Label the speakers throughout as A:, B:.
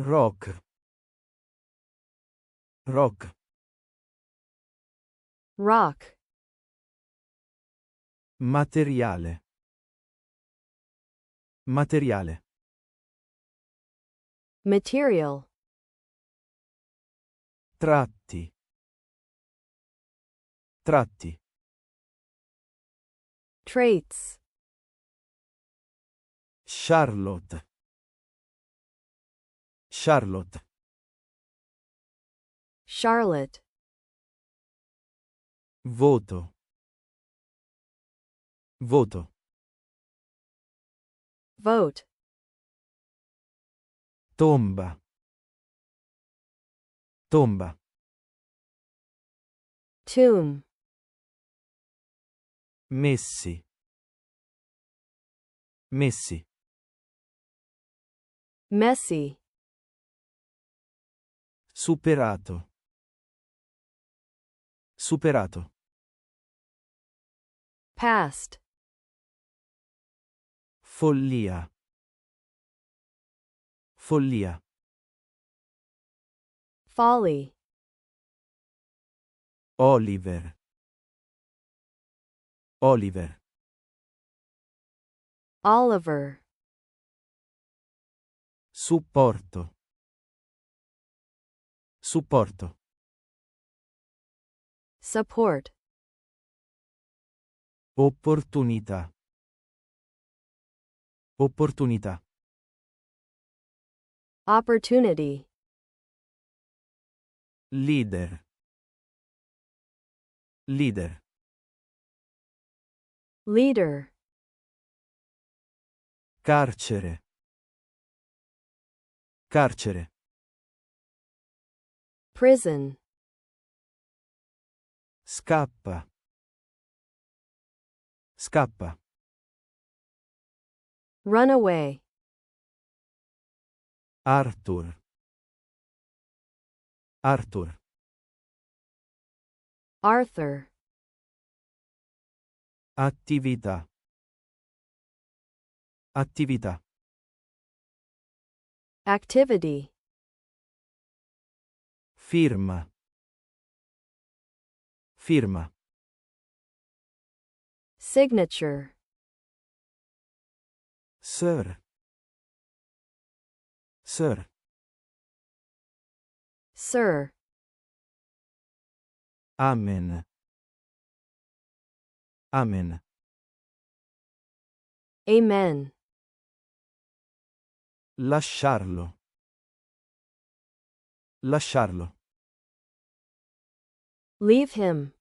A: Rock. Rock.
B: Rock.
A: Materiale. Materiale.
B: Material.
A: Tratti. Tratti.
B: Traits.
A: Charlotte. Charlotte.
B: Charlotte.
A: Voto. Voto.
B: Vote.
A: Tomba. Tomba.
B: Tomb.
A: Messi. Messi.
B: Messy.
A: Superato. Superato.
B: Past.
A: Follia. Follia.
B: Folly.
A: Oliver. Oliver.
B: Oliver.
A: Supporto. Supporto.
B: Support.
A: Opportunità. Opportunità.
B: Opportunity.
A: Leader. Leader.
B: Leader.
A: Carcere. Carcere.
B: Prison.
A: Scappa. Scappa.
B: Run away.
A: Arthur. Arthur.
B: Arthur.
A: Attività. Attività.
B: Activity.
A: Firma. Firma.
B: Signature.
A: Sir. Sir.
B: Sir.
A: Amen. Amen.
B: Amen.
A: Lasciarlo. Lasciarlo.
B: Leave him.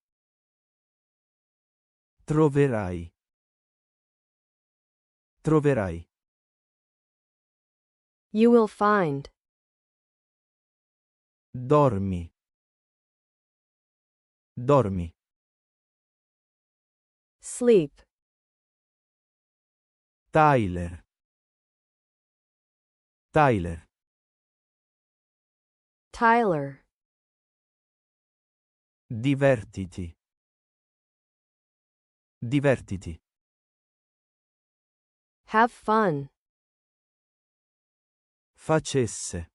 A: Troverai. Troverai.
B: You will find.
A: Dormi. Dormi.
B: Sleep.
A: Tyler. Tyler.
B: Tyler.
A: Divertiti. Divertiti.
B: Have fun.
A: Facesse.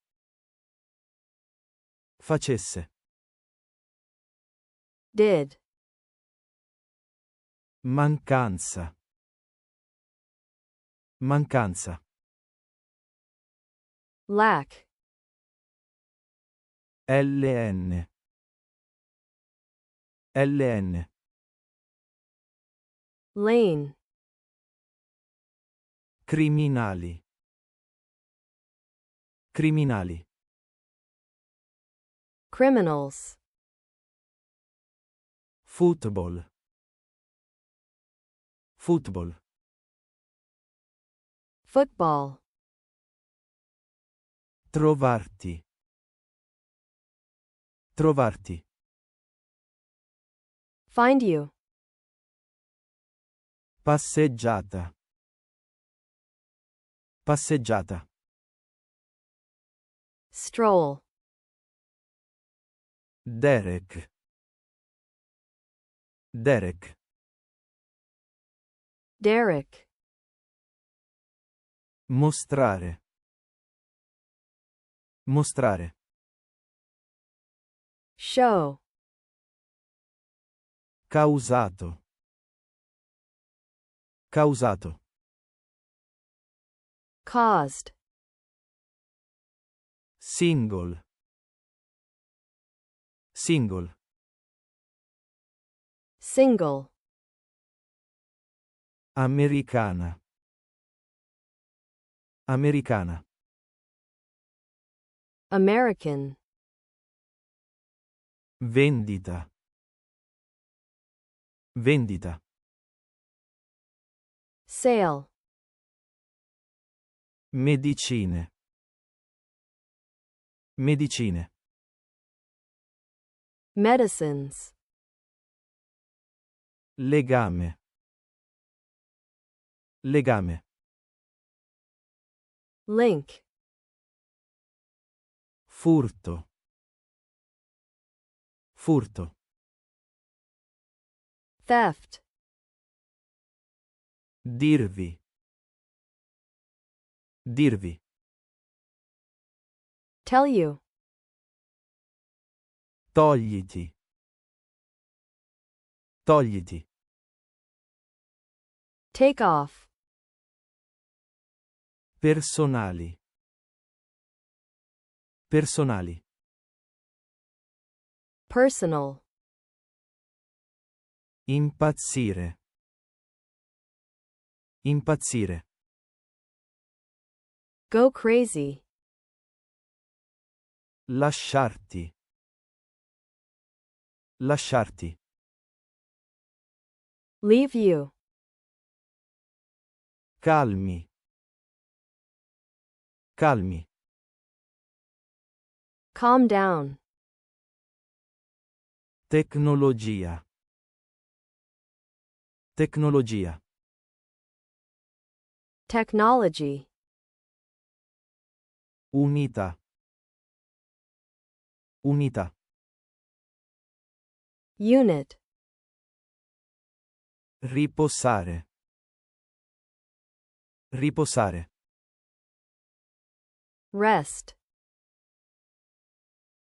A: Facesse.
B: Did.
A: Mancanza. Mancanza.
B: Lack.
A: LN. LN.
B: Lane.
A: Criminali. Criminali.
B: Criminals.
A: Football. Football.
B: Football.
A: Trovarti. Trovarti.
B: Find you.
A: Passeggiata. Passeggiata.
B: Stroll.
A: Derek. Derek.
B: Derek.
A: Mostrare. Mostrare.
B: Show.
A: Causato. Causato.
B: Caused.
A: Single. Single.
B: Single.
A: Americana. Americana.
B: American.
A: Vendita. Vendita.
B: Sale.
A: Medicine. Medicine.
B: Medicines.
A: Legame. Legame.
B: Link.
A: Furto. Furto.
B: Theft.
A: Dirvi. Dirvi.
B: Tell you.
A: Togliti. Togliti.
B: Take off.
A: Personali. Personali.
B: Personal.
A: Impazzire. Impazzire.
B: Go crazy.
A: Lasciarti. Lasciarti.
B: Leave you.
A: Calmi. Calmi.
B: Calm down.
A: Tecnologia. Tecnologia.
B: Technology.
A: Unità. Unità.
B: Unit.
A: Riposare. Riposare.
B: Rest.